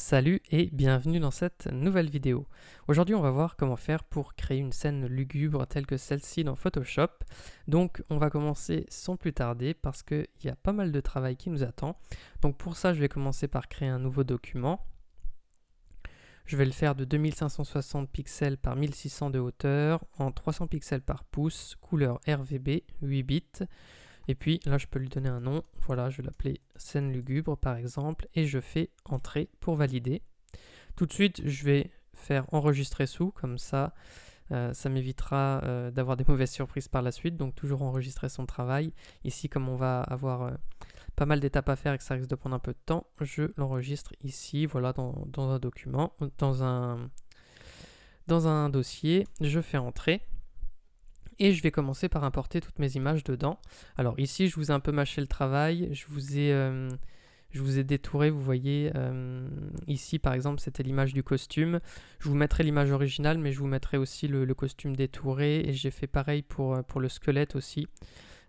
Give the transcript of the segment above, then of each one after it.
Salut et bienvenue dans cette nouvelle vidéo. Aujourd'hui on va voir comment faire pour créer une scène lugubre telle que celle-ci dans Photoshop. Donc on va commencer sans plus tarder parce qu'il y a pas mal de travail qui nous attend. Donc pour ça je vais commencer par créer un nouveau document. Je vais le faire de 2560 pixels par 1600 de hauteur en 300 pixels par pouce, couleur RGB, 8 bits. Et puis là je peux lui donner un nom, voilà, je vais l'appeler scène lugubre par exemple, et je fais entrée pour valider. Tout de suite je vais faire enregistrer sous, comme ça ça m'évitera d'avoir des mauvaises surprises par la suite, donc toujours enregistrer son travail. Ici comme on va avoir pas mal d'étapes à faire et que ça risque de prendre un peu de temps, je l'enregistre ici, voilà, dans un document, dans un dossier, je fais entrer. Et je vais commencer par importer toutes mes images dedans. Alors ici, je vous ai un peu mâché le travail. Je vous ai détouré, vous voyez. Ici, par exemple, c'était l'image du costume. Je vous mettrai l'image originale, mais je vous mettrai aussi le costume détouré. Et j'ai fait pareil pour le squelette aussi.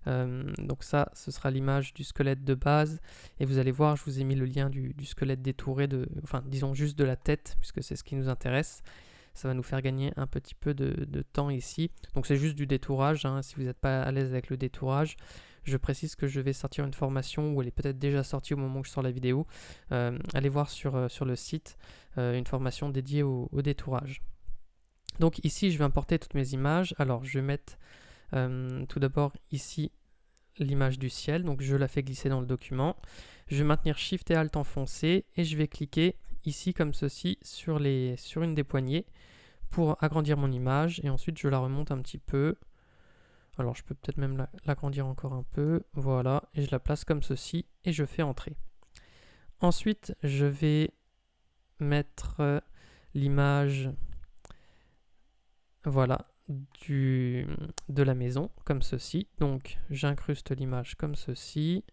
Donc ça, ce sera l'image du squelette de base. Et vous allez voir, je vous ai mis le lien du squelette détouré, enfin disons juste de la tête, puisque c'est ce qui nous intéresse. Ça va nous faire gagner un petit peu de temps ici. Donc c'est juste du détourage, hein, si vous n'êtes pas à l'aise avec le détourage. Je précise que je vais sortir une formation, ou elle est peut-être déjà sortie au moment où je sors la vidéo. Allez voir sur le site une formation dédiée au détourage. Donc ici je vais importer toutes mes images. Alors je vais mettre tout d'abord ici l'image du ciel, donc je la fais glisser dans le document. Je vais maintenir Shift et Alt enfoncé et je vais cliquer ici comme ceci sur une des poignées pour agrandir mon image, et ensuite je la remonte un petit peu. Alors je peux peut-être même l'agrandir encore un peu, voilà, et je la place comme ceci et je fais entrer. Ensuite je vais mettre l'image, voilà, de la maison comme ceci. Donc j'incruste l'image comme ceci.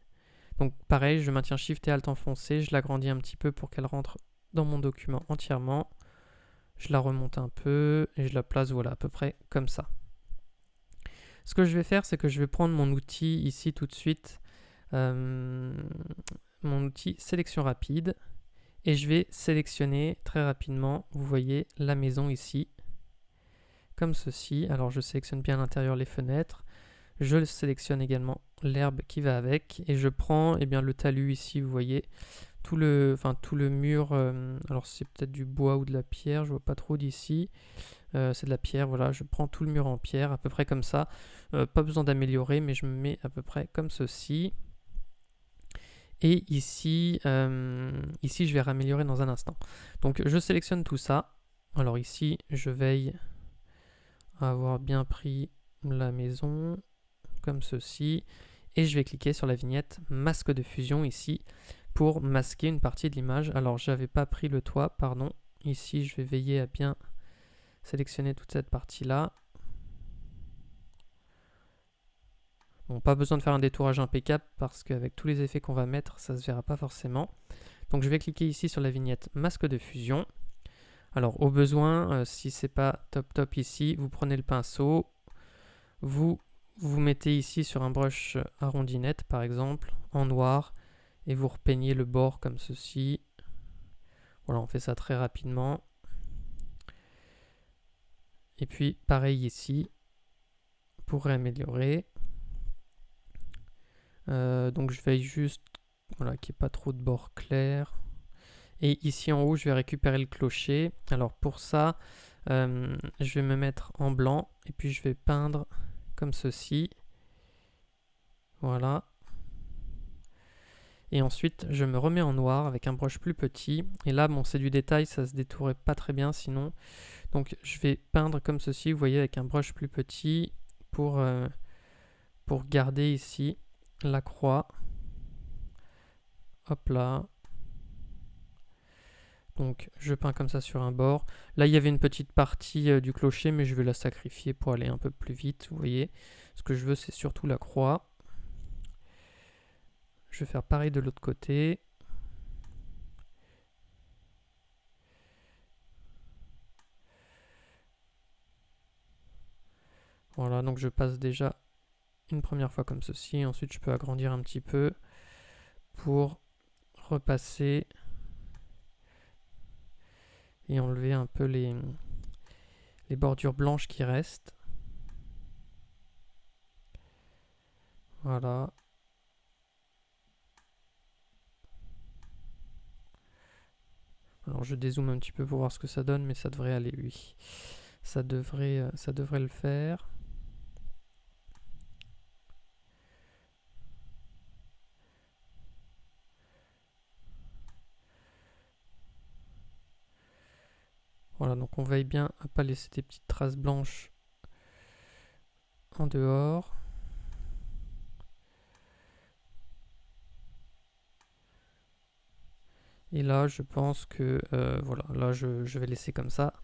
Donc pareil, je maintiens Shift et Alt enfoncé, je l'agrandis un petit peu pour qu'elle rentre dans mon document entièrement. Je la remonte un peu et je la place, voilà, à peu près comme ça. Ce que je vais faire, c'est que je vais prendre mon outil ici tout de suite, mon outil sélection rapide, et je vais sélectionner très rapidement, vous voyez, la maison ici, comme ceci. Alors je sélectionne bien à l'intérieur les fenêtres, je sélectionne également l'herbe qui va avec, et je prends le talus ici, vous voyez, tout le mur, alors c'est peut-être du bois ou de la pierre, je vois pas trop d'ici, c'est de la pierre, voilà, je prends tout le mur en pierre, à peu près comme ça, pas besoin d'améliorer, mais je me mets à peu près comme ceci. Et ici, je vais raméliorer dans un instant. Donc je sélectionne tout ça. Alors ici, je veille à avoir bien pris la maison, comme ceci. Et je vais cliquer sur la vignette masque de fusion ici, pour masquer une partie de l'image. Alors j'avais pas pris le toit, pardon. Ici, je vais veiller à bien sélectionner toute cette partie-là. Bon, pas besoin de faire un détourage impeccable parce qu'avec tous les effets qu'on va mettre, ça se verra pas forcément. Donc je vais cliquer ici sur la vignette masque de fusion. Alors au besoin, si c'est pas top ici, vous prenez le pinceau, vous mettez ici sur un brush arrondinette par exemple, en noir, et vous repeignez le bord comme ceci. Voilà, on fait ça très rapidement. Et puis pareil ici, pour réaméliorer. Donc je veille juste, voilà, qu'il n'y ait pas trop de bords clairs. Et ici en haut, je vais récupérer le clocher. Alors pour ça, je vais me mettre en blanc et puis je vais peindre comme ceci. Voilà. Et ensuite, je me remets en noir avec un brush plus petit. Et là, bon, c'est du détail, ça se détourait pas très bien sinon. Donc je vais peindre comme ceci, vous voyez, avec un brush plus petit pour garder ici la croix. Hop là. Donc je peins comme ça sur un bord. Là il y avait une petite partie du clocher, mais je vais la sacrifier pour aller un peu plus vite, vous voyez. Ce que je veux, c'est surtout la croix. Je vais faire pareil de l'autre côté. Voilà, donc je passe déjà une première fois comme ceci. Ensuite je peux agrandir un petit peu pour repasser et enlever un peu les bordures blanches qui restent. Voilà. Alors je dézoome un petit peu pour voir ce que ça donne, mais ça devrait aller, oui. Ça devrait le faire. Voilà, donc on veille bien à pas laisser des petites traces blanches en dehors. Et là, je pense que, voilà, là je vais laisser comme ça.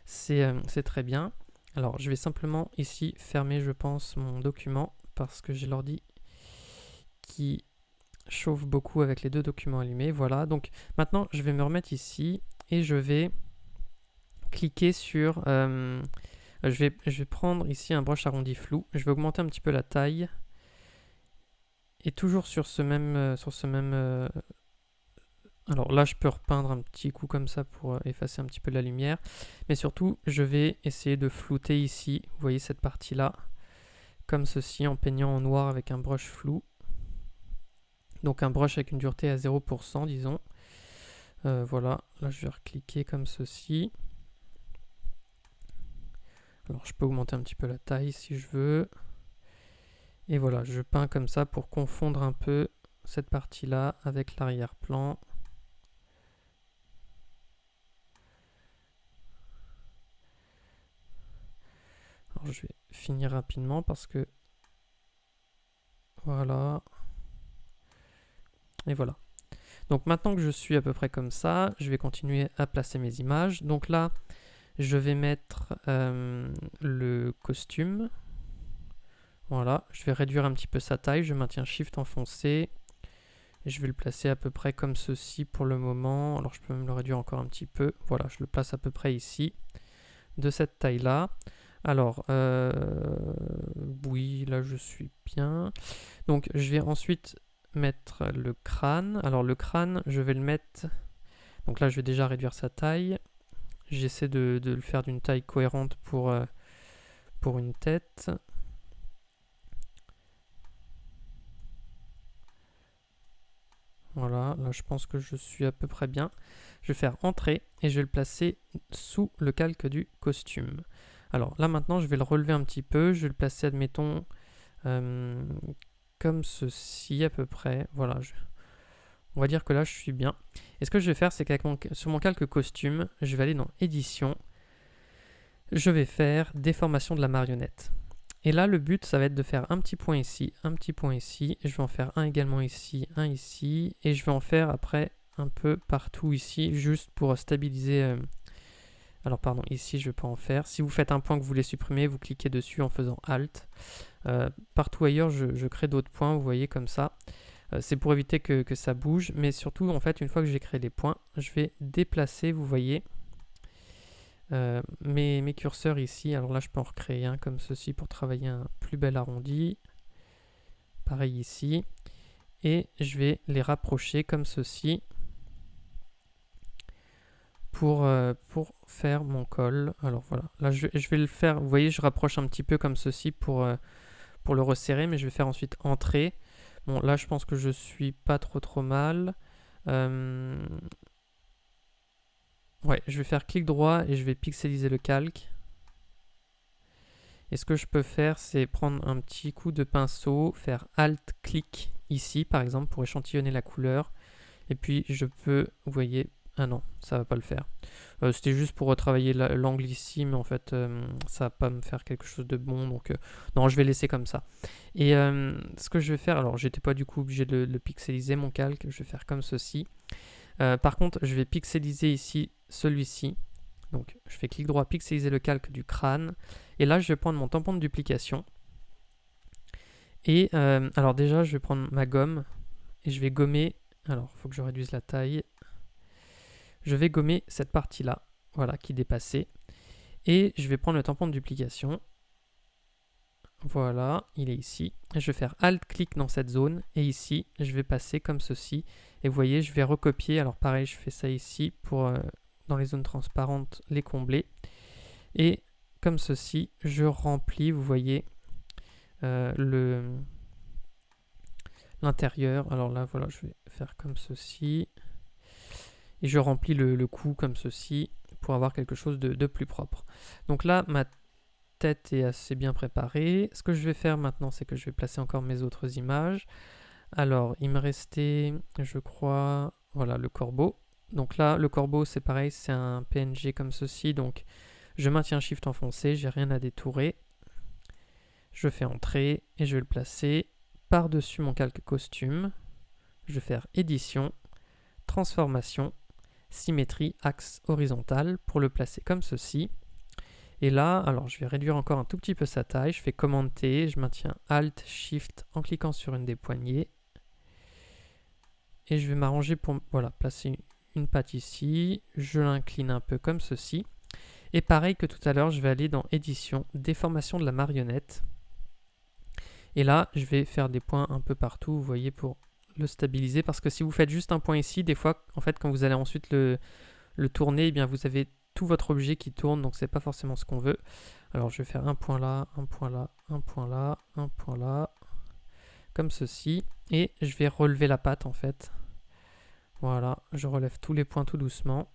C'est très bien. Alors, je vais simplement ici fermer, je pense, mon document parce que j'ai l'ordi qui chauffe beaucoup avec les deux documents allumés. Voilà, donc maintenant, je vais me remettre ici et je vais cliquer sur... je vais prendre ici un brush arrondi flou. Je vais augmenter un petit peu la taille. Et toujours sur ce même... alors là, je peux repeindre un petit coup comme ça pour effacer un petit peu la lumière. Mais surtout, je vais essayer de flouter ici. Vous voyez cette partie-là. Comme ceci, en peignant en noir avec un brush flou. Donc un brush avec une dureté à 0%, disons. Voilà, là je vais recliquer comme ceci. Alors je peux augmenter un petit peu la taille si je veux. Et voilà, je peins comme ça pour confondre un peu cette partie-là avec l'arrière-plan. Alors je vais finir rapidement parce que... Voilà. Et voilà. Donc maintenant que je suis à peu près comme ça, je vais continuer à placer mes images. Donc là, je vais mettre le costume. Voilà, je vais réduire un petit peu sa taille, je maintiens Shift enfoncé. Et je vais le placer à peu près comme ceci pour le moment. Alors je peux même le réduire encore un petit peu. Voilà, je le place à peu près ici, de cette taille-là. Alors, oui, là je suis bien. Donc je vais ensuite mettre le crâne. Alors le crâne, je vais le mettre... Donc là je vais déjà réduire sa taille. J'essaie de le faire d'une taille cohérente pour une tête. Voilà, là je pense que je suis à peu près bien. Je vais faire entrée et je vais le placer sous le calque du costume. Alors là maintenant je vais le relever un petit peu, je vais le placer admettons comme ceci à peu près. Voilà, on va dire que là je suis bien. Et ce que je vais faire c'est sur mon calque costume, je vais aller dans édition. Je vais faire déformation de la marionnette. Et là, le but, ça va être de faire un petit point ici, un petit point ici. Et je vais en faire un également ici, un ici. Et je vais en faire après un peu partout ici, juste pour stabiliser. Alors pardon, ici, je ne vais pas en faire. Si vous faites un point que vous voulez supprimer, vous cliquez dessus en faisant Alt. Partout ailleurs, je crée d'autres points, vous voyez, comme ça. C'est pour éviter que ça bouge. Mais surtout, en fait, une fois que j'ai créé les points, je vais déplacer, vous voyez, mes curseurs ici. Alors là je peux en recréer un comme ceci pour travailler un plus bel arrondi, pareil ici, et je vais les rapprocher comme ceci pour faire mon col. Alors voilà, là je vais le faire, vous voyez je rapproche un petit peu comme ceci pour le resserrer, mais je vais faire ensuite entrer. Bon là je pense que je suis pas trop mal. Ouais, je vais faire clic droit et je vais pixeliser le calque. Et ce que je peux faire, c'est prendre un petit coup de pinceau, faire Alt-clic ici, par exemple, pour échantillonner la couleur. Et puis, je peux, vous voyez, ah non, ça va pas le faire. C'était juste pour retravailler l'angle ici, mais en fait, ça va pas me faire quelque chose de bon. Donc, non, je vais laisser comme ça. Et ce que je vais faire, alors, j'étais pas du coup obligé de le pixeliser, mon calque. Je vais faire comme ceci. Par contre, je vais pixeliser ici celui-ci. Donc, je fais clic droit, pixeliser le calque du crâne. Et là, je vais prendre mon tampon de duplication. Et alors déjà, je vais prendre ma gomme et je vais gommer. Alors, il faut que je réduise la taille. Je vais gommer cette partie-là, voilà, qui dépassait. Et je vais prendre le tampon de duplication. Voilà, il est ici. Je vais faire Alt-clic dans cette zone. Et ici, je vais passer comme ceci. Et vous voyez, je vais recopier. Alors pareil, je fais ça ici pour... dans les zones transparentes, les combler. Et comme ceci, je remplis, vous voyez, l'intérieur. Alors là, voilà, je vais faire comme ceci. Et je remplis le cou comme ceci pour avoir quelque chose de plus propre. Donc là, ma tête est assez bien préparée. Ce que je vais faire maintenant, c'est que je vais placer encore mes autres images. Alors, il me restait, je crois, voilà, le corbeau. Donc là, le corbeau, c'est pareil, c'est un PNG comme ceci. Donc, je maintiens Shift enfoncé, j'ai rien à détourer. Je fais entrer et je vais le placer par-dessus mon calque costume. Je vais faire édition, transformation, symétrie, axe horizontal pour le placer comme ceci. Et là, alors je vais réduire encore un tout petit peu sa taille. Je fais commande T, je maintiens Alt, Shift en cliquant sur une des poignées. Et je vais m'arranger pour voilà, placer une patte ici. Je l'incline un peu comme ceci. Et pareil que tout à l'heure, je vais aller dans édition, déformation de la marionnette. Et là, je vais faire des points un peu partout, vous voyez, pour le stabiliser. Parce que si vous faites juste un point ici, des fois, en fait, quand vous allez ensuite le tourner, eh bien, vous avez tout votre objet qui tourne, donc c'est pas forcément ce qu'on veut. Alors, je vais faire un point là, un point là, un point là, un point là, comme ceci. Et je vais relever la patte, en fait. Voilà, je relève tous les points tout doucement.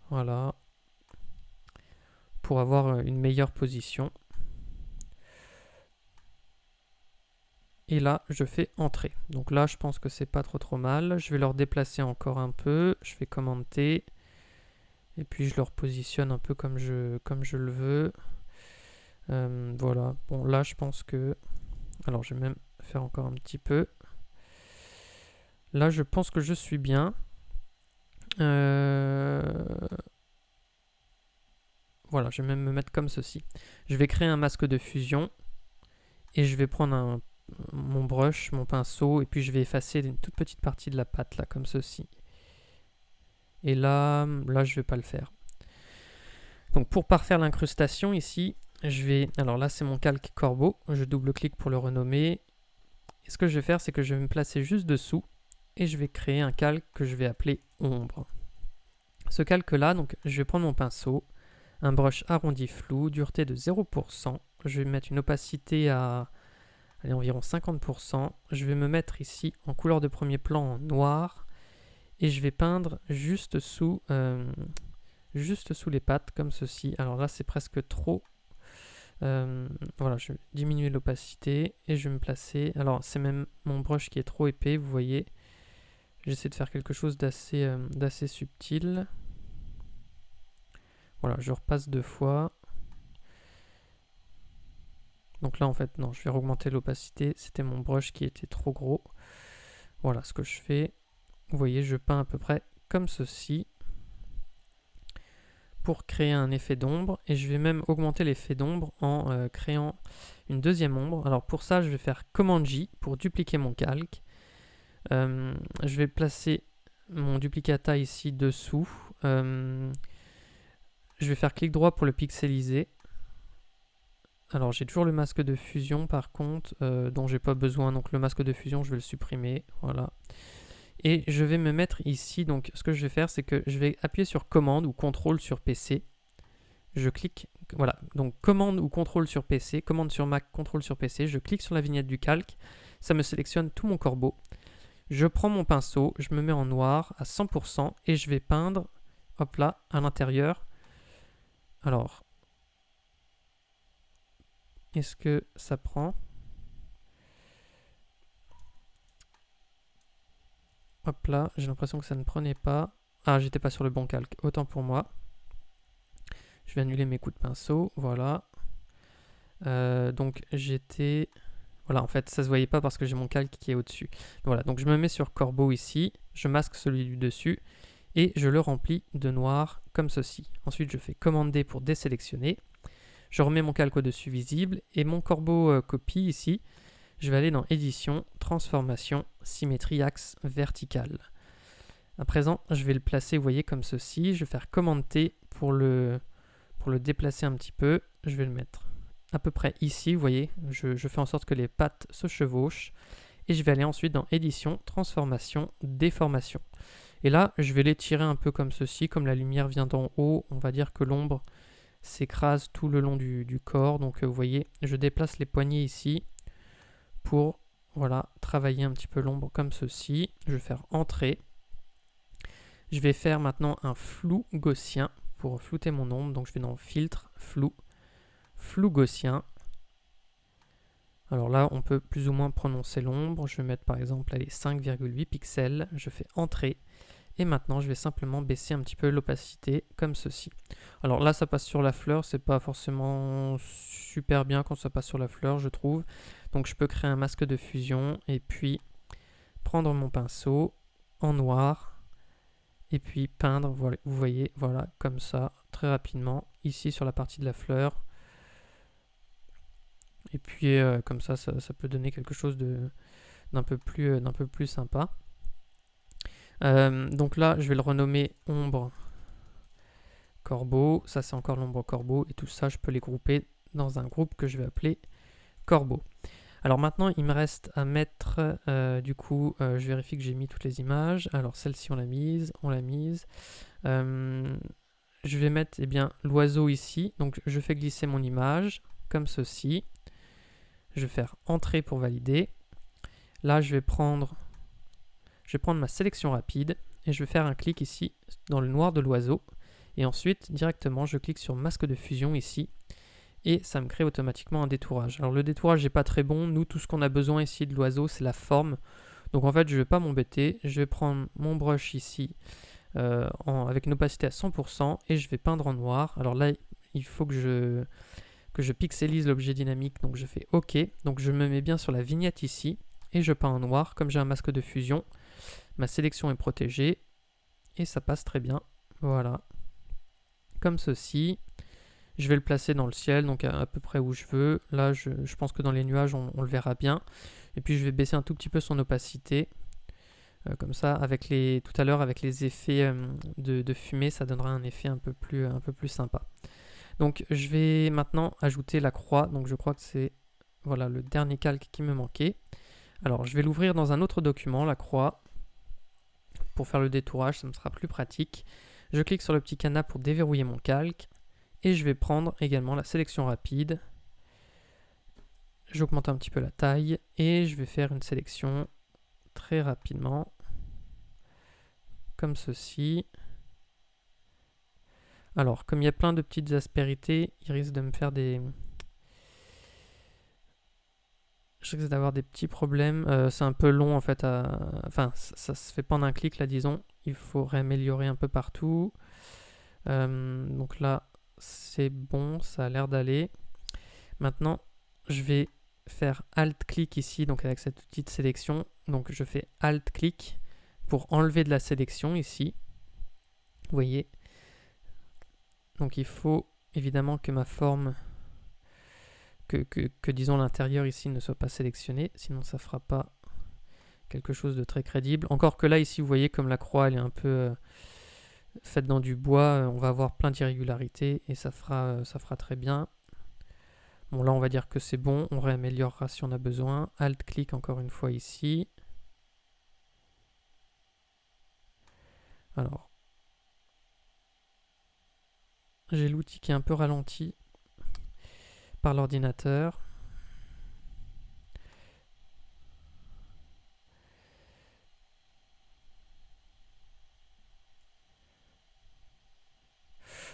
Voilà. Pour avoir une meilleure position. Et là, je fais entrer. Donc là, je pense que c'est pas trop mal. Je vais le redéplacer encore un peu. Je fais commande T. Et puis je le repositionne un peu comme je le veux. Voilà. Bon, là, je pense que... Alors, je vais même faire encore un petit peu. Là, je pense que je suis bien. Voilà, je vais même me mettre comme ceci. Je vais créer un masque de fusion. Et je vais prendre mon brush, mon pinceau. Et puis, je vais effacer une toute petite partie de la pâte, là, comme ceci. Et là, je vais pas le faire. Donc pour parfaire l'incrustation ici, je vais... Alors là, c'est mon calque corbeau. Je double-clique pour le renommer. Et ce que je vais faire, c'est que je vais me placer juste dessous. Et je vais créer un calque que je vais appeler ombre. Ce calque-là, donc je vais prendre mon pinceau. Un brush arrondi flou, dureté de 0%. Je vais mettre une opacité à environ 50%. Je vais me mettre ici en couleur de premier plan en noir. Et je vais peindre juste sous les pattes, comme ceci. Alors là, c'est presque trop. Voilà, je vais diminuer l'opacité et je vais me placer. Alors, c'est même mon brush qui est trop épais, vous voyez. J'essaie de faire quelque chose d'assez subtil. Voilà, je repasse 2 fois. Donc là, en fait, non, je vais augmenter l'opacité. C'était mon brush qui était trop gros. Voilà ce que je fais. Vous voyez, je peins à peu près comme ceci pour créer un effet d'ombre. Et je vais même augmenter l'effet d'ombre en créant une deuxième ombre. Alors pour ça, je vais faire commande J pour dupliquer mon calque. Je vais placer mon duplicata ici dessous. Je vais faire clic droit pour le pixeliser. Alors j'ai toujours le masque de fusion par contre, dont j'ai pas besoin. Donc le masque de fusion, je vais le supprimer. Voilà. Et je vais me mettre ici, donc ce que je vais faire, c'est que je vais appuyer sur commande ou contrôle sur PC. Je clique, voilà, donc commande ou contrôle sur PC, commande sur Mac, contrôle sur PC. Je clique sur la vignette du calque, ça me sélectionne tout mon corbeau. Je prends mon pinceau, je me mets en noir à 100% et je vais peindre, hop là, à l'intérieur. Alors, est-ce que ça prend ? Hop là, j'ai l'impression que ça ne prenait pas. Ah, j'étais pas sur le bon calque, autant pour moi. Je vais annuler mes coups de pinceau, voilà. Donc j'étais... Voilà, en fait, ça se voyait pas parce que j'ai mon calque qui est au-dessus. Voilà, donc je me mets sur corbeau ici, je masque celui du dessus et je le remplis de noir comme ceci. Ensuite, je fais commande D pour désélectionner. Je remets mon calque au-dessus visible et mon corbeau copie ici. Je vais aller dans édition, transformation, symétrie axe vertical. À présent, je vais le placer, vous voyez, comme ceci. Je vais faire commande T pour le déplacer un petit peu. Je vais le mettre à peu près ici, vous voyez, je fais en sorte que les pattes se chevauchent. Et je vais aller ensuite dans Édition, Transformation, Déformation. Et là, je vais les tirer un peu comme ceci, comme la lumière vient d'en haut, on va dire que l'ombre s'écrase tout le long du corps. Donc vous voyez, je déplace les poignets ici pour voilà, travailler un petit peu l'ombre comme ceci. Je vais faire Entrée. Je vais faire maintenant un flou gaussien pour flouter mon ombre. Donc je vais dans Filtre, Flou, Flou gaussien. Alors là, on peut plus ou moins prononcer l'ombre. Je vais mettre par exemple les 5,8 pixels. Je fais Entrée. Et maintenant, je vais simplement baisser un petit peu l'opacité comme ceci. Alors là, ça passe sur la fleur. C'est pas forcément super bien quand ça passe sur la fleur, je trouve. Donc je peux créer un masque de fusion et puis prendre mon pinceau en noir et puis peindre, voilà, vous voyez, voilà, comme ça, très rapidement, ici sur la partie de la fleur. Et puis comme ça peut donner quelque chose d'un peu plus sympa. Donc là, je vais le renommer ombre corbeau. Ça, c'est encore l'ombre corbeau. Et tout ça, je peux les grouper dans un groupe que je vais appeler corbeau. Alors maintenant, il me reste à mettre, du coup, je vérifie que j'ai mis toutes les images. Alors celle-ci, on l'a mise, je vais mettre eh bien l'oiseau ici. Donc je fais glisser mon image comme ceci. Je vais faire Entrée pour valider. Là, je vais prendre ma sélection rapide et je vais faire un clic ici dans le noir de l'oiseau. Et ensuite, directement, je clique sur masque de fusion ici. Et ça me crée automatiquement un détourage. Alors le détourage n'est pas très bon. Nous, tout ce qu'on a besoin ici de l'oiseau, c'est la forme. Donc en fait, je ne vais pas m'embêter. Je vais prendre mon brush ici avec une opacité à 100% et je vais peindre en noir. Alors là, il faut que je pixelise l'objet dynamique. Donc je fais OK. Donc je me mets bien sur la vignette ici et je peins en noir. Comme j'ai un masque de fusion, ma sélection est protégée et ça passe très bien. Voilà. Comme ceci. Je vais le placer dans le ciel, donc à peu près où je veux. Là, je pense que dans les nuages, on le verra bien. Et puis, je vais baisser un tout petit peu son opacité. Comme ça, tout à l'heure, avec les effets de fumée, ça donnera un effet un peu plus sympa. Donc, je vais maintenant ajouter la croix. Donc, je crois que c'est voilà, le dernier calque qui me manquait. Alors, je vais l'ouvrir dans un autre document, la croix. Pour faire le détourage, ça me sera plus pratique. Je clique sur le petit cadenas pour déverrouiller mon calque. Et je vais prendre également la sélection rapide. J'augmente un petit peu la taille et je vais faire une sélection très rapidement, comme ceci. Alors, comme il y a plein de petites aspérités, il risque de me faire je risque d'avoir des petits problèmes. C'est un peu long en fait. Enfin, ça se fait pas en un clic là, disons. Il faut réaméliorer un peu partout. Donc là, c'est bon, ça a l'air d'aller. Maintenant, je vais faire Alt-clic ici, donc avec cette petite sélection. Donc je fais Alt-clic pour enlever de la sélection ici. Vous voyez. Donc il faut évidemment que ma forme, que disons l'intérieur ici ne soit pas sélectionné, sinon ça ne fera pas quelque chose de très crédible. Encore que là ici, vous voyez comme la croix elle est un peu faite dans du bois, on va avoir plein d'irrégularités et ça fera très bien. Bon là on va dire que c'est bon, on réaméliorera si on a besoin. Alt-clic encore une fois ici. Alors, j'ai l'outil qui est un peu ralenti par l'ordinateur.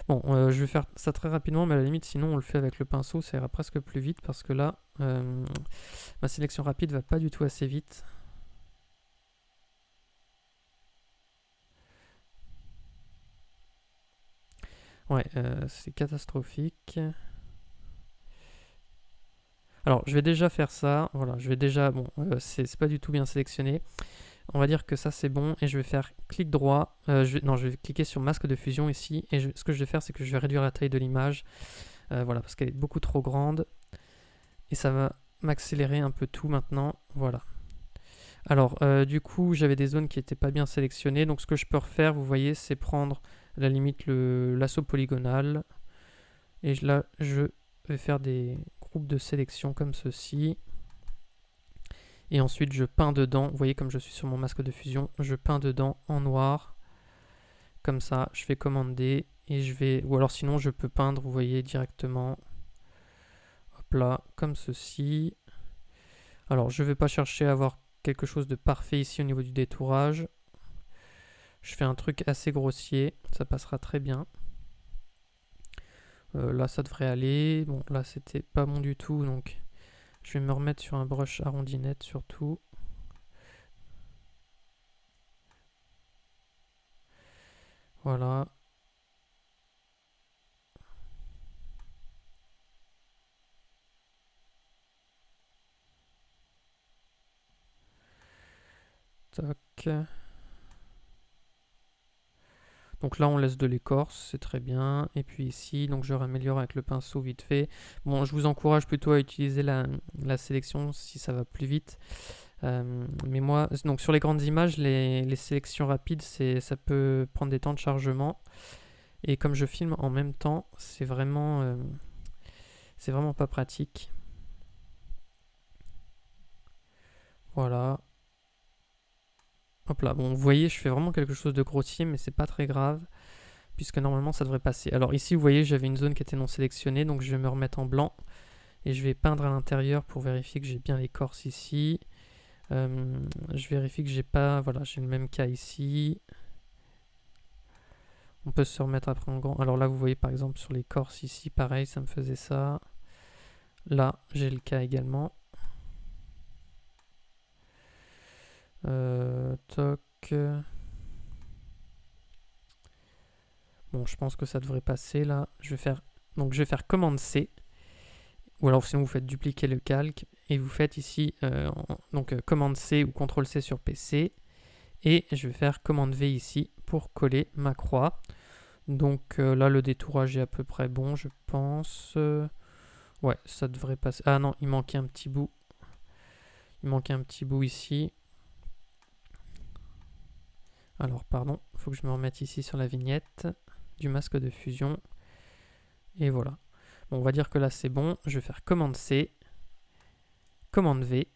Bon, je vais faire ça très rapidement, mais à la limite, sinon on le fait avec le pinceau, ça ira presque plus vite parce que là, ma sélection rapide va pas du tout assez vite. Ouais, c'est catastrophique. Alors, je vais déjà faire ça. Voilà, je vais déjà... Bon, c'est pas du tout bien sélectionné. On va dire que ça, c'est bon. Et je vais faire clic droit. Non, je vais cliquer sur masque de fusion ici. Et ce que je vais faire, c'est que je vais réduire la taille de l'image. Voilà, parce qu'elle est beaucoup trop grande. Et ça va m'accélérer un peu tout maintenant. Voilà. Alors, du coup, j'avais des zones qui n'étaient pas bien sélectionnées. Donc, ce que je peux refaire, vous voyez, c'est prendre à la limite l'assaut polygonal. Et là, je vais faire des groupes de sélection comme ceci. Et ensuite, je peins dedans. Vous voyez, comme je suis sur mon masque de fusion, je peins dedans en noir. Comme ça, je fais commande D et je vais... Ou alors sinon, je peux peindre, vous voyez, directement. Hop là, comme ceci. Alors, je ne vais pas chercher à avoir quelque chose de parfait ici au niveau du détourage. Je fais un truc assez grossier, ça passera très bien. Là, ça devrait aller. Bon, là, c'était pas bon du tout, donc je vais me remettre sur un brush arrondinette surtout. Voilà. Tac. Donc là, on laisse de l'écorce, c'est très bien. Et puis ici, donc je raméliore avec le pinceau vite fait. Bon, je vous encourage plutôt à utiliser la sélection si ça va plus vite. Mais moi, donc sur les grandes images, les sélections rapides, ça peut prendre des temps de chargement. Et comme je filme en même temps, c'est vraiment pas pratique. Voilà. Hop là, bon, vous voyez, je fais vraiment quelque chose de grossier, mais c'est pas très grave, puisque normalement ça devrait passer. Alors ici, vous voyez, j'avais une zone qui était non sélectionnée, donc je vais me remettre en blanc, et je vais peindre à l'intérieur pour vérifier que j'ai bien l'écorce ici. Je vérifie que j'ai pas, voilà, j'ai le même cas ici. On peut se remettre après en grand. Alors là, vous voyez par exemple sur l'écorce ici, pareil, ça me faisait ça. Là, j'ai le cas également. Toc. Bon, je pense que ça devrait passer là. Je vais faire commande C. Ou alors sinon vous faites dupliquer le calque et vous faites ici commande C ou CTRL C sur PC. Et je vais faire commande V ici pour coller ma croix. Donc là le détourage est à peu près bon, je pense. Ouais, ça devrait passer. Ah non, il manquait un petit bout. Il manquait un petit bout ici. Alors pardon, il faut que je me remette ici sur la vignette du masque de fusion. Et voilà. Bon, on va dire que là c'est bon. Je vais faire commande C, commande V.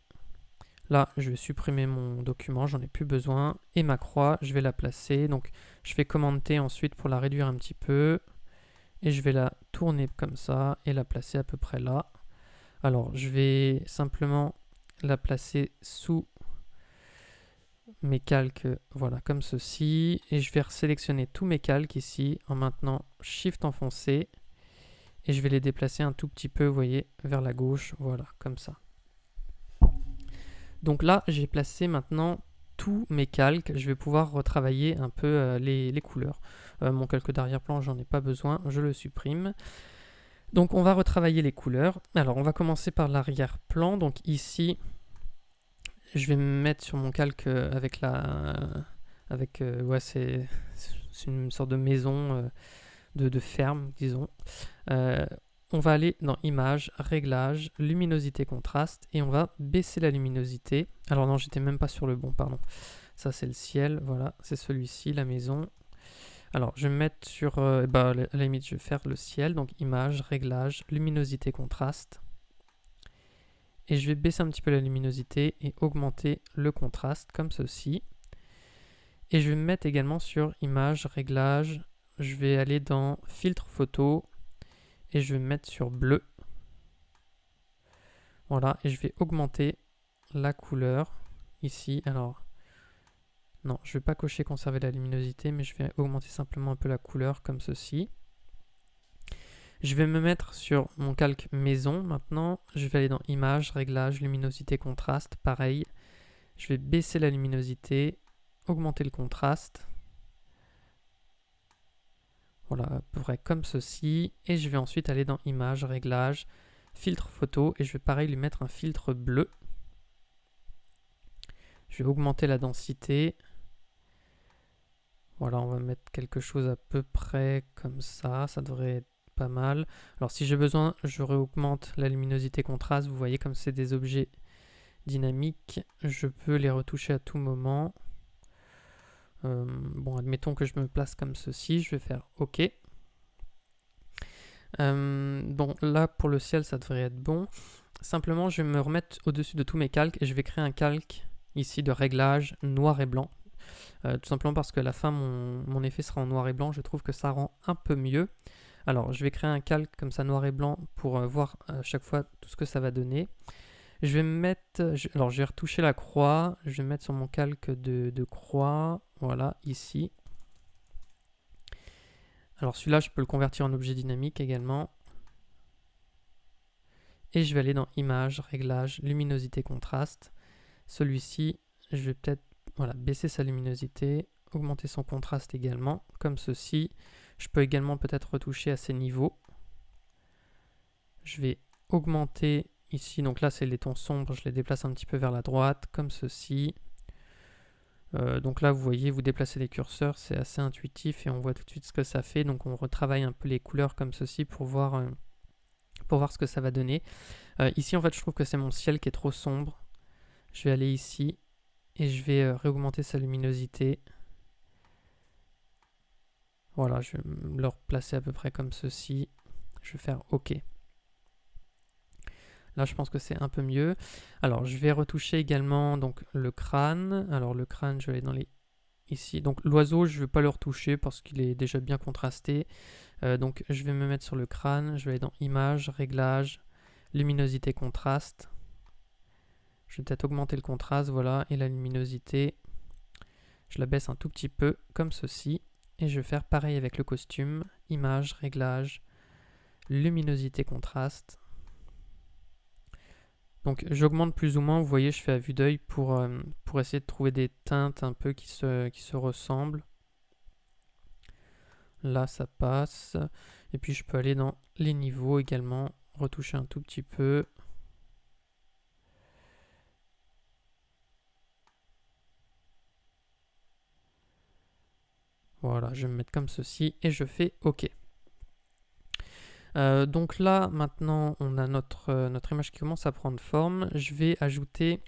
Là, je vais supprimer mon document, j'en ai plus besoin. Et ma croix, je vais la placer. Donc, je fais commande T ensuite pour la réduire un petit peu. Et je vais la tourner comme ça et la placer à peu près là. Alors, je vais simplement la placer sous mes calques, voilà, comme ceci. Et je vais sélectionner tous mes calques ici en maintenant Shift enfoncé. Et je vais les déplacer un tout petit peu, vous voyez, vers la gauche, voilà, comme ça. Donc là, j'ai placé maintenant tous mes calques. Je vais pouvoir retravailler un peu les couleurs. Mon calque d'arrière-plan, j'en ai pas besoin, je le supprime. Donc on va retravailler les couleurs. Alors on va commencer par l'arrière-plan. Donc ici, je vais me mettre sur mon calque avec ouais, c'est une sorte de maison de ferme, disons. On va aller dans Images, Réglages, Luminosité, Contraste et on va baisser la luminosité. Alors non, j'étais même pas sur le bon, pardon. Ça c'est le ciel, voilà, c'est celui-ci, la maison. Alors je vais me mettre sur, à la limite je vais faire le ciel, donc Images, Réglages, Luminosité, Contraste. Et je vais baisser un petit peu la luminosité et augmenter le contraste comme ceci. Et je vais me mettre également sur Images, Réglages. Je vais aller dans Filtre photo et je vais me mettre sur bleu. Voilà, et je vais augmenter la couleur ici. Alors, non, je ne vais pas cocher conserver la luminosité, mais je vais augmenter simplement un peu la couleur comme ceci. Je vais me mettre sur mon calque maison maintenant. Je vais aller dans Images, Réglages, Luminosité, Contraste. Pareil, je vais baisser la luminosité, augmenter le contraste. Voilà, à peu près comme ceci. Et je vais ensuite aller dans Images, Réglages, Filtre photo. Et je vais pareil lui mettre un filtre bleu. Je vais augmenter la densité. Voilà, on va mettre quelque chose à peu près comme ça. Ça devrait être pas mal. Alors si j'ai besoin, je réaugmente la luminosité contraste. Vous voyez comme c'est des objets dynamiques, je peux les retoucher à tout moment. Bon, admettons que je me place comme ceci. Je vais faire OK. Bon, là pour le ciel ça devrait être bon. Simplement je vais me remettre au-dessus de tous mes calques et je vais créer un calque ici de réglage noir et blanc. Tout simplement parce que à la fin mon effet sera en noir et blanc, je trouve que ça rend un peu mieux. Alors je vais créer un calque comme ça noir et blanc pour voir à chaque fois tout ce que ça va donner. Je vais me mettre, alors je vais retoucher la croix, je vais me mettre sur mon calque de croix, voilà, ici. Alors celui-là, je peux le convertir en objet dynamique également. Et je vais aller dans Images, Réglages, Luminosité, Contraste. Celui-ci, je vais peut-être baisser sa luminosité, augmenter son contraste également, comme ceci. Je peux également peut-être retoucher à ces niveaux. Je vais augmenter ici, donc là c'est les tons sombres, je les déplace un petit peu vers la droite, comme ceci. Donc là, vous voyez, vous déplacez les curseurs, c'est assez intuitif et on voit tout de suite ce que ça fait. Donc on retravaille un peu les couleurs comme ceci pour voir ce que ça va donner. Ici, en fait, je trouve que c'est mon ciel qui est trop sombre. Je vais aller ici et je vais réaugmenter sa luminosité. Voilà, je vais le replacer à peu près comme ceci. Je vais faire OK. Là, je pense que c'est un peu mieux. Alors, je vais retoucher également donc, le crâne. Alors, le crâne, je vais aller dans les... Ici. Donc, l'oiseau, je ne vais pas le retoucher parce qu'il est déjà bien contrasté. Donc, je vais me mettre sur le crâne. Je vais aller dans Images, Réglages, Luminosité, Contraste. Je vais peut-être augmenter le contraste, voilà. Et la luminosité, je la baisse un tout petit peu, comme ceci. Et je vais faire pareil avec le costume. Images, Réglages, Luminosité, Contraste. Donc j'augmente plus ou moins, vous voyez, je fais à vue d'œil pour essayer de trouver des teintes un peu qui se ressemblent. Là ça passe. Et puis je peux aller dans les niveaux également, retoucher un tout petit peu. Voilà, je vais me mettre comme ceci et je fais OK. Donc là, maintenant, on a notre image qui commence à prendre forme. Je vais ajouter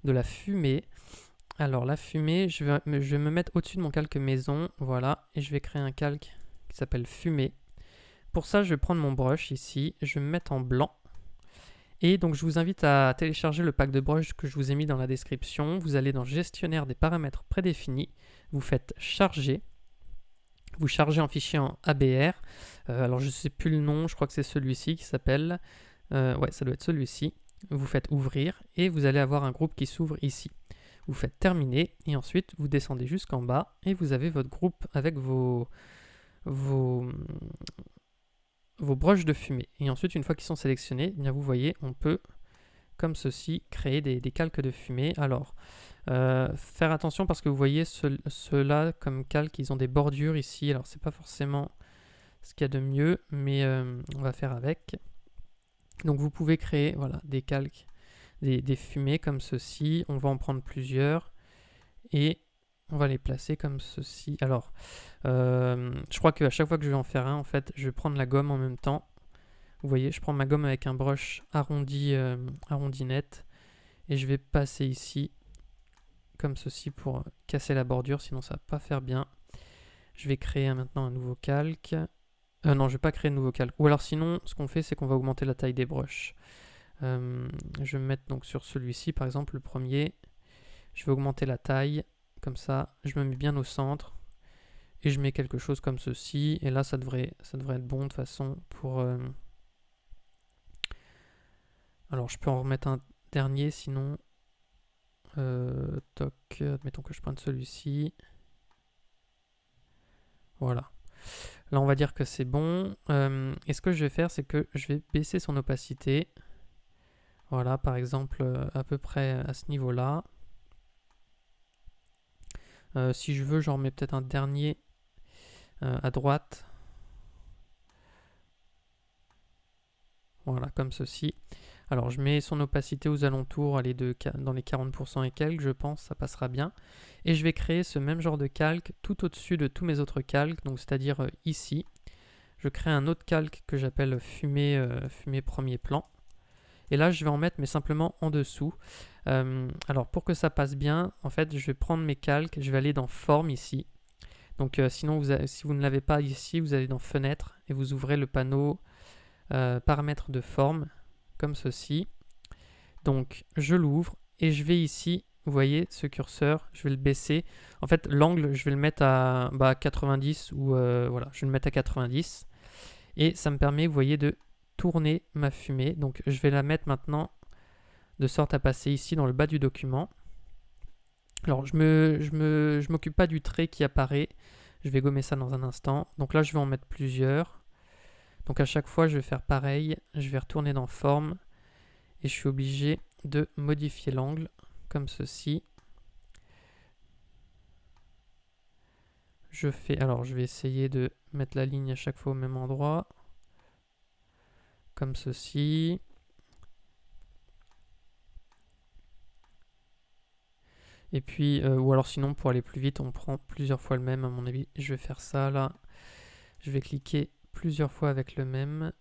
de la fumée. Alors la fumée, je vais me mettre au-dessus de mon calque maison, voilà, et je vais créer un calque qui s'appelle fumée. Pour ça, je vais prendre mon brush ici, je vais me mettre en blanc. Et donc je vous invite à télécharger le pack de brush que je vous ai mis dans la description. Vous allez dans Gestionnaire des paramètres prédéfinis, vous faites Charger. Vous chargez en fichier en ABR. Alors je ne sais plus le nom, je crois que c'est celui-ci qui s'appelle. Ouais, ça doit être celui-ci. Vous faites ouvrir et vous allez avoir un groupe qui s'ouvre ici. Vous faites terminer et ensuite vous descendez jusqu'en bas et vous avez votre groupe avec vos brushes de fumée. Et ensuite, une fois qu'ils sont sélectionnés, eh bien vous voyez, on peut, comme ceci, créer des calques de fumée. Alors, faire attention parce que vous voyez ceux-là comme calques, ils ont des bordures ici. Alors c'est pas forcément ce qu'il y a de mieux, mais on va faire avec. Donc vous pouvez créer voilà, des calques, des fumées comme ceci. On va en prendre plusieurs et on va les placer comme ceci. Alors je crois qu'à chaque fois que je vais en faire un, en fait, je vais prendre la gomme en même temps. Vous voyez, je prends ma gomme avec un brush arrondi net et je vais passer ici comme ceci pour casser la bordure, sinon ça va pas faire bien. Je vais créer maintenant un nouveau calque. Non, je vais pas créer de nouveau calque. Ou alors sinon, ce qu'on fait, c'est qu'on va augmenter la taille des brushes. Je vais me mettre donc sur celui-ci, par exemple, le premier. Je vais augmenter la taille, comme ça, je me mets bien au centre. Et je mets quelque chose comme ceci. Et là, ça devrait être bon de toute façon pour... Alors, je peux en remettre un dernier, sinon... admettons que je prenne celui-ci. Voilà. Là, on va dire que c'est bon. Et ce que je vais faire, c'est que je vais baisser son opacité. Voilà, par exemple, à peu près à ce niveau-là. Si je veux, j'en remets peut-être un dernier à droite. Voilà, comme ceci. Alors, je mets son opacité aux alentours, elle est dans les 40% et quelques, je pense, ça passera bien. Et je vais créer ce même genre de calque tout au-dessus de tous mes autres calques, donc c'est-à-dire ici. Je crée un autre calque que j'appelle fumée premier plan. Et là, je vais en mettre, mais simplement en dessous. Alors, pour que ça passe bien, en fait, je vais prendre mes calques, je vais aller dans Forme ici. Donc, sinon, si vous ne l'avez pas ici, vous allez dans Fenêtre et vous ouvrez le panneau paramètres de forme, comme ceci. Donc je l'ouvre et je vais ici, vous voyez ce curseur, je vais le baisser. En fait l'angle je vais le mettre à 90 ou voilà, je vais le mettre à 90. Et ça me permet, vous voyez, de tourner ma fumée. Donc je vais la mettre maintenant de sorte à passer ici dans le bas du document. Alors je m'occupe pas du trait qui apparaît. Je vais gommer ça dans un instant. Donc là je vais en mettre plusieurs. Donc à chaque fois je vais faire pareil. Je vais retourner dans forme. Et je suis obligé de modifier l'angle comme ceci. Alors je vais essayer de mettre la ligne à chaque fois au même endroit. Comme ceci. Et puis, ou alors sinon pour aller plus vite, on prend plusieurs fois le même. À mon avis, je vais faire ça là. Je vais cliquer plusieurs fois avec le même.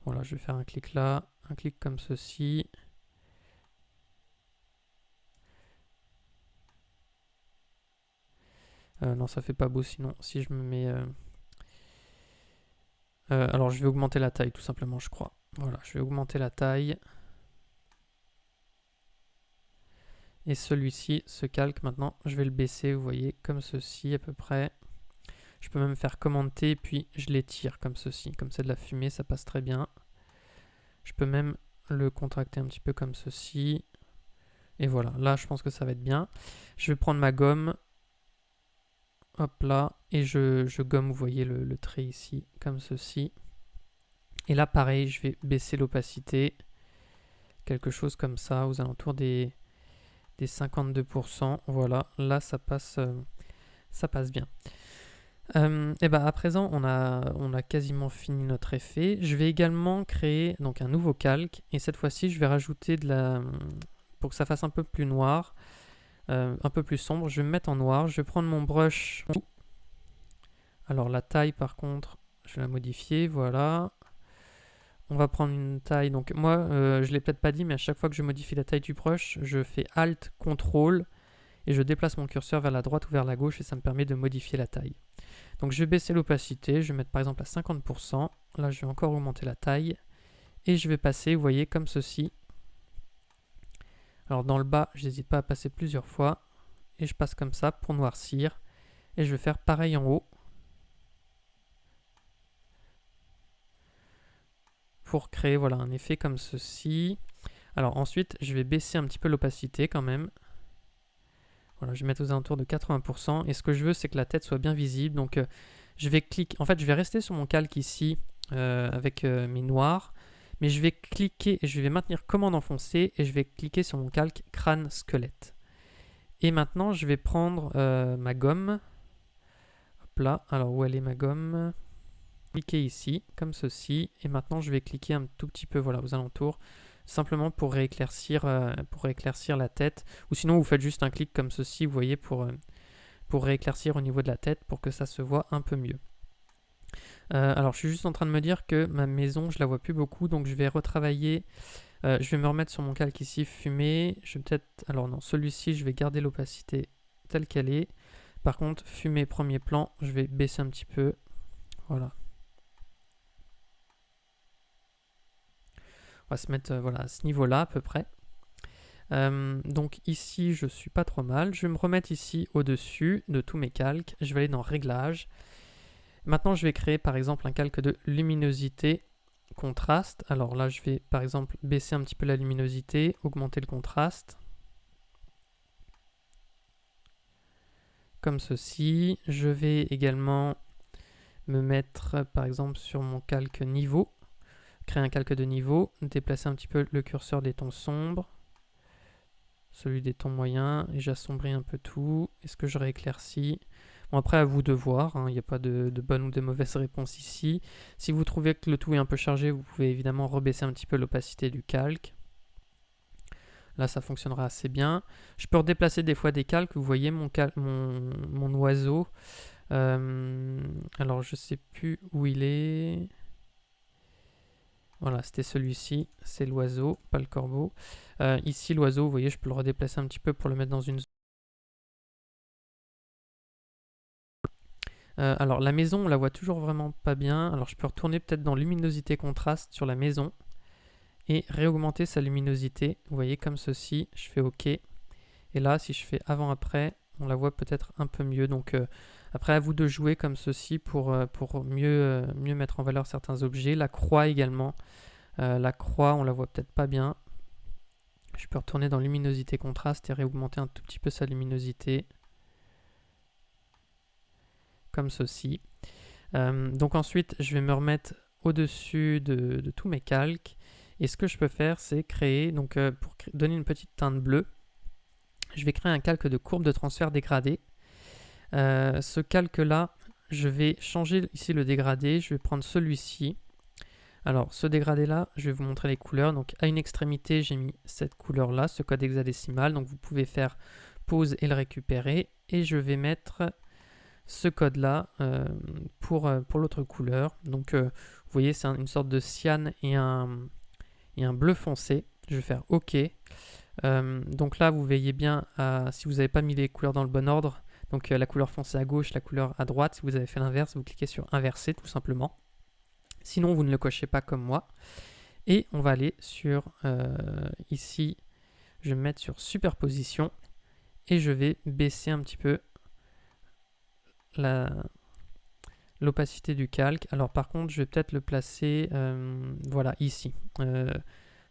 Voilà, je vais faire un clic là, un clic comme ceci. Non, ça fait pas beau sinon. Si je me mets... alors je vais augmenter la taille tout simplement, je crois. Voilà, je vais augmenter la taille. Et celui-ci, ce calque, maintenant, je vais le baisser, vous voyez, comme ceci à peu près. Je peux même faire Commande T, puis je l'étire comme ceci. Comme c'est de la fumée, ça passe très bien. Je peux même le contracter un petit peu comme ceci. Et voilà, là, je pense que ça va être bien. Je vais prendre ma gomme. Hop là. Et je gomme, vous voyez, le trait ici, comme ceci. Et là, pareil, je vais baisser l'opacité. Quelque chose comme ça, aux alentours des 52%. Voilà, là, ça passe bien. Et ben à présent, on a quasiment fini notre effet. Je vais également créer donc un nouveau calque. Et cette fois-ci, je vais rajouter pour que ça fasse un peu plus noir, un peu plus sombre, je vais me mettre en noir. Je vais prendre mon brush. Alors la taille, par contre, je vais la modifier. Voilà. On va prendre une taille. Donc moi, je ne l'ai peut-être pas dit, mais à chaque fois que je modifie la taille du brush, je fais Alt, CTRL et je déplace mon curseur vers la droite ou vers la gauche et ça me permet de modifier la taille. Donc je vais baisser l'opacité, je vais mettre par exemple à 50%. Là, je vais encore augmenter la taille et je vais passer, vous voyez, comme ceci. Alors dans le bas, je n'hésite pas à passer plusieurs fois et je passe comme ça pour noircir et je vais faire pareil en haut. Pour créer voilà, un effet comme ceci. Alors ensuite, je vais baisser un petit peu l'opacité quand même. Voilà, je vais mettre aux alentours de 80%. Et ce que je veux, c'est que la tête soit bien visible. Donc je vais cliquer. En fait, je vais rester sur mon calque ici avec mes noirs. Mais je vais cliquer et je vais maintenir commande enfoncée et je vais cliquer sur mon calque crâne squelette. Et maintenant, je vais prendre ma gomme. Hop là. Alors, où elle est ma gomme? Cliquer ici, comme ceci, et maintenant je vais cliquer un tout petit peu voilà, aux alentours, simplement pour rééclaircir la tête, ou sinon vous faites juste un clic comme ceci, vous voyez, pour rééclaircir au niveau de la tête, pour que ça se voit un peu mieux. Alors je suis juste en train de me dire que ma maison, je la vois plus beaucoup, donc je vais retravailler, je vais me remettre sur mon calque ici, fumée, je vais peut-être, alors non, celui-ci, je vais garder l'opacité telle qu'elle est, par contre, fumée premier plan, je vais baisser un petit peu, voilà. On va se mettre voilà, à ce niveau-là à peu près. Donc ici, je suis pas trop mal. Je vais me remettre ici au-dessus de tous mes calques. Je vais aller dans Réglages. Maintenant, je vais créer par exemple un calque de luminosité, contraste. Alors là, je vais par exemple baisser un petit peu la luminosité, augmenter le contraste. Comme ceci. Je vais également me mettre par exemple sur mon calque niveau. Créer un calque de niveau, déplacer un petit peu le curseur des tons sombres, celui des tons moyens, et j'assombris un peu tout. Est-ce que je rééclaircis? Bon, après, à vous de voir, il n'y a pas de bonne ou de mauvaise réponse ici. Si vous trouvez que le tout est un peu chargé, vous pouvez évidemment rebaisser un petit peu l'opacité du calque. Là, ça fonctionnera assez bien. Je peux redéplacer des fois des calques. Vous voyez mon oiseau. Alors, je ne sais plus où il est. Voilà, c'était celui-ci, c'est l'oiseau, pas le corbeau. Ici, l'oiseau, vous voyez, je peux le redéplacer un petit peu pour le mettre dans une zone. Alors la maison, on la voit toujours vraiment pas bien. Alors je peux retourner peut-être dans luminosité contraste sur la maison et réaugmenter sa luminosité. Vous voyez, comme ceci, je fais OK. Et là, si je fais avant-après, on la voit peut-être un peu mieux. Donc après, à vous de jouer comme ceci pour mieux mettre en valeur certains objets. La croix également. La croix, on la voit peut-être pas bien. Je peux retourner dans luminosité contraste et réaugmenter un tout petit peu sa luminosité. Comme ceci. Donc ensuite, je vais me remettre au-dessus de tous mes calques. Et ce que je peux faire, c'est créer, donc pour donner une petite teinte bleue, je vais créer un calque de courbe de transfert dégradé. Ce calque-là, je vais changer ici le dégradé. Je vais prendre celui-ci. Alors, ce dégradé-là, je vais vous montrer les couleurs. Donc, à une extrémité, j'ai mis cette couleur-là, ce code hexadécimal. Donc, vous pouvez faire pause et le récupérer. Et je vais mettre ce code-là pour l'autre couleur. Donc, vous voyez, c'est une sorte de cyan et un bleu foncé. Je vais faire OK. Donc là, vous voyez bien, si vous n'avez pas mis les couleurs dans le bon ordre, donc la couleur foncée à gauche, la couleur à droite. Si vous avez fait l'inverse, vous cliquez sur inverser tout simplement. Sinon, vous ne le cochez pas comme moi. Et on va aller sur, ici, je vais me mettre sur superposition. Et je vais baisser un petit peu l'opacité du calque. Alors par contre, je vais peut-être le placer, voilà, ici,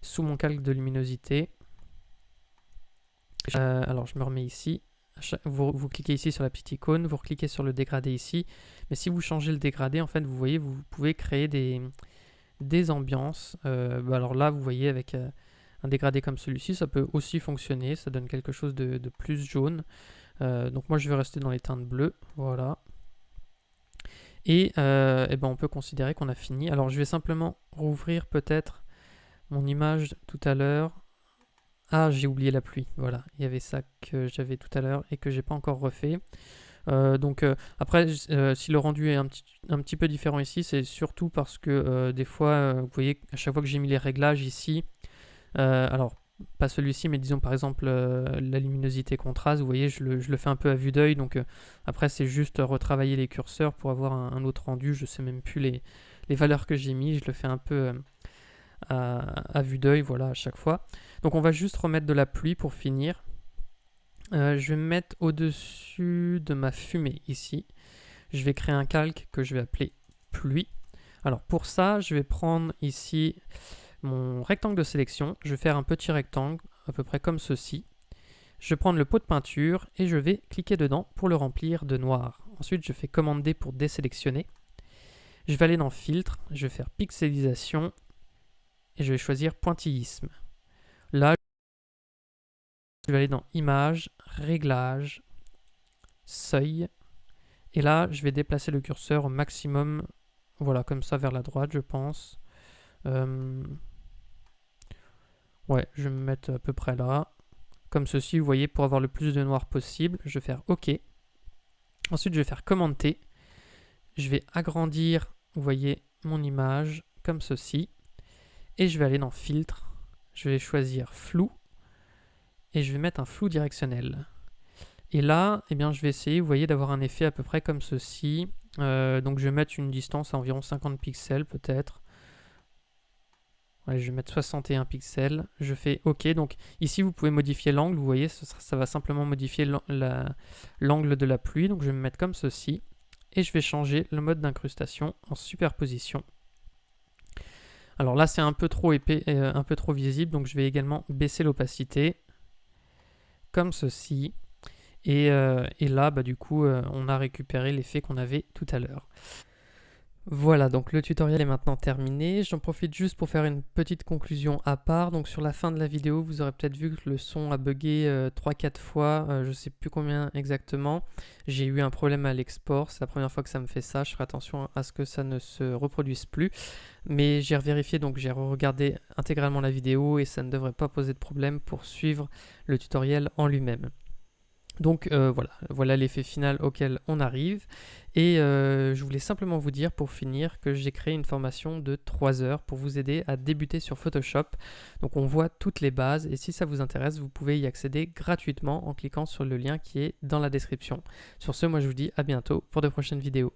sous mon calque de luminosité. Alors je me remets ici. Vous cliquez ici sur la petite icône, vous recliquez sur le dégradé ici. Mais si vous changez le dégradé, en fait, vous voyez, vous pouvez créer des ambiances. Alors là, vous voyez, avec un dégradé comme celui-ci, ça peut aussi fonctionner. Ça donne quelque chose de plus jaune. Donc moi, je vais rester dans les teintes bleues. Voilà. Et ben, on peut considérer qu'on a fini. Alors je vais simplement rouvrir peut-être mon image tout à l'heure. Ah, j'ai oublié la pluie, voilà, il y avait ça que j'avais tout à l'heure et que j'ai pas encore refait. Donc après, si le rendu est un petit peu différent ici, c'est surtout parce que des fois, vous voyez, à chaque fois que j'ai mis les réglages ici, alors pas celui-ci, mais disons par exemple la luminosité contraste, vous voyez, je le fais un peu à vue d'œil, donc après c'est juste retravailler les curseurs pour avoir un autre rendu. Je sais même plus les valeurs que j'ai mis, je le fais un peu à vue d'œil, voilà, à chaque fois. Donc on va juste remettre de la pluie pour finir. Je vais me mettre au-dessus de ma fumée ici. Je vais créer un calque que je vais appeler pluie. Alors pour ça, je vais prendre ici mon rectangle de sélection. Je vais faire un petit rectangle, à peu près comme ceci. Je vais prendre le pot de peinture et je vais cliquer dedans pour le remplir de noir. Ensuite, je fais commande D pour désélectionner. Je vais aller dans filtre, je vais faire pixelisation et je vais choisir pointillisme. Là, je vais aller dans Images, Réglages, Seuil. Et là, je vais déplacer le curseur au maximum, voilà, comme ça vers la droite, je pense. Ouais, je vais me mettre à peu près là. Comme ceci, vous voyez, pour avoir le plus de noir possible. Je vais faire OK. Ensuite, je vais faire Commande T. Je vais agrandir, vous voyez, mon image, comme ceci. Et je vais aller dans Filtre. Je vais choisir Flou. Et je vais mettre un flou directionnel. Et là, eh bien, je vais essayer, vous voyez, d'avoir un effet à peu près comme ceci. Donc je vais mettre une distance à environ 50 pixels peut-être. Ouais, je vais mettre 61 pixels. Je fais OK. Donc ici, vous pouvez modifier l'angle. Vous voyez, ça va simplement modifier l'angle de la pluie. Donc je vais me mettre comme ceci. Et je vais changer le mode d'incrustation en superposition. Alors là, c'est un peu trop épais, un peu trop visible. Donc je vais également baisser l'opacité. Comme ceci. Et là, bah, du coup, on a récupéré l'effet qu'on avait tout à l'heure. Voilà, donc le tutoriel est maintenant terminé. J'en profite juste pour faire une petite conclusion à part. Donc sur la fin de la vidéo, vous aurez peut-être vu que le son a bugué 3-4 fois, je ne sais plus combien exactement. J'ai eu un problème à l'export, c'est la première fois que ça me fait ça. Je ferai attention à ce que ça ne se reproduise plus. Mais j'ai revérifié, donc j'ai regardé intégralement la vidéo et ça ne devrait pas poser de problème pour suivre le tutoriel en lui-même. Donc voilà l'effet final auquel on arrive. Et je voulais simplement vous dire pour finir que j'ai créé une formation de 3 heures pour vous aider à débuter sur Photoshop. Donc on voit toutes les bases et si ça vous intéresse, vous pouvez y accéder gratuitement en cliquant sur le lien qui est dans la description. Sur ce, moi je vous dis à bientôt pour de prochaines vidéos.